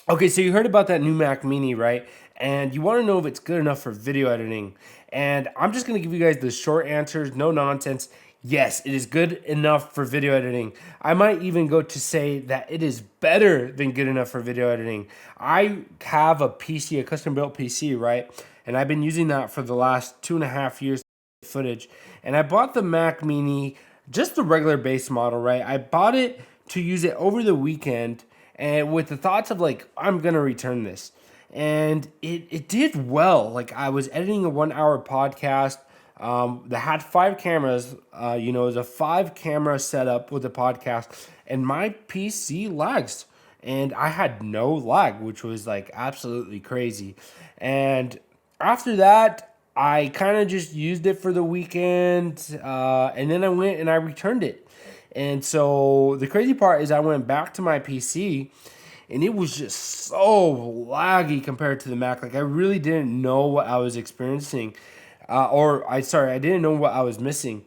Okay, so you heard about that new Mac Mini, right? And you want to know if it's good enough for video editing. And I'm just going to give you guys the short answers, no nonsense. Yes, it is good enough for video editing. I might even go to say that it is better than good enough for video editing. I have a PC, a custom built PC, right? And I've been using that for the last 2.5 years footage. And I bought the Mac Mini, just the regular base model, right? I bought it to use it over the weekend and with the thoughts of like, I'm gonna return this. And it did well. Like I was editing a 1 hour podcast that had 5 cameras. It was a 5 camera setup with a podcast, and my PC lags. And I had no lag, which was like absolutely crazy. And after that, I kind of just used it for the weekend, and then I went and I returned it. And so the crazy part is I went back to my PC and it was just so laggy compared to the Mac. Like I really didn't know what I was experiencing, I didn't know what I was missing.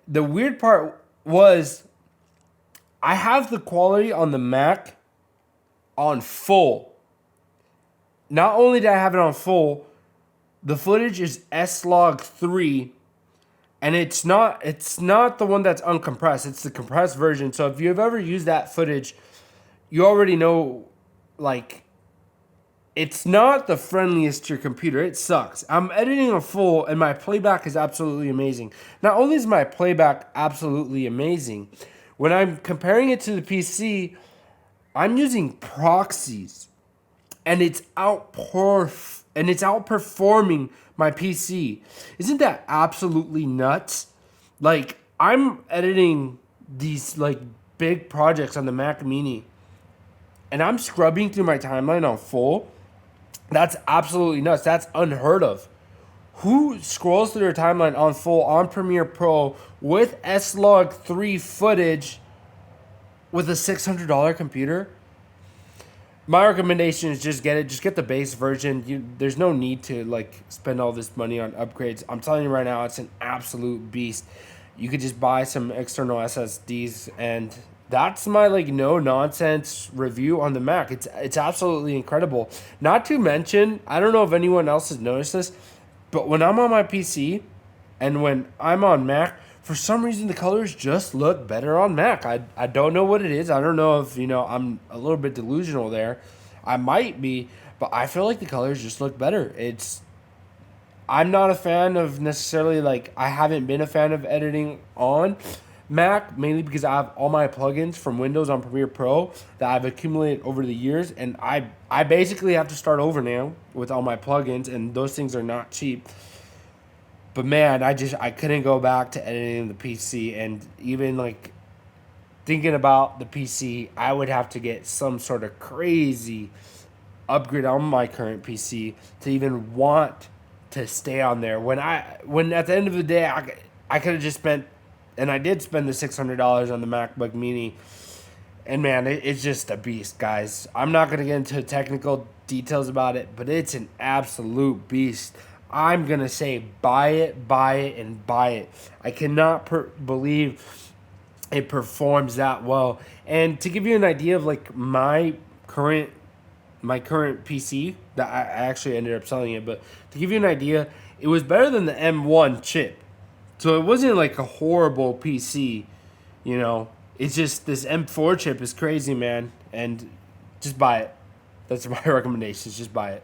The weird part was I have the quality on the Mac on full. Not only did I have it on full, the footage is S-Log 3, and it's not the one that's uncompressed. It's the compressed version. So if you've ever used that footage, you already know, like, it's not the friendliest to your computer. It sucks. I'm editing a full, and my playback is absolutely amazing. Not only is my playback absolutely amazing, when I'm comparing it to the PC, I'm using proxies, and it's outperforming my PC. Isn't that absolutely nuts? Like I'm editing these like big projects on the Mac Mini, and I'm scrubbing through my timeline on full. That's absolutely nuts. That's unheard of. Who scrolls through their timeline on full on Premiere Pro with S-Log 3 footage with a $600 computer? My recommendation is just get it. Just get the base version. There's no need to like spend all this money on upgrades. I'm telling you right now, it's an absolute beast. You could just buy some external SSDs, and that's my like no nonsense review on the Mac. It's absolutely incredible. Not to mention, I don't know if anyone else has noticed this, but when I'm on my PC and when I'm on Mac, for some reason the colors just look better on Mac. I don't know what it is. I don't know if, I'm a little bit delusional there. I might be, but I feel like the colors just look better. I'm not a fan of necessarily like I haven't been a fan of editing on Mac mainly because I have all my plugins from Windows on Premiere Pro that I've accumulated over the years, and I basically have to start over now with all my plugins, and those things are not cheap. But man, I couldn't go back to editing the PC, and even like thinking about the PC, I would have to get some sort of crazy upgrade on my current PC to even want to stay on there. When at the end of the day, I could have just spent, and I did spend the $600 on the MacBook Mini, and man, it's just a beast, guys. I'm not gonna get into technical details about it, but it's an absolute beast. I'm gonna say buy it, and buy it. I cannot believe it performs that well. And to give you an idea of like current my current PC that I actually ended up selling it, but to give you an idea, it was better than the M1 chip. So it wasn't like a horrible PC, you know. It's just this M4 chip is crazy, man, and just buy it. That's my recommendation. Just buy it.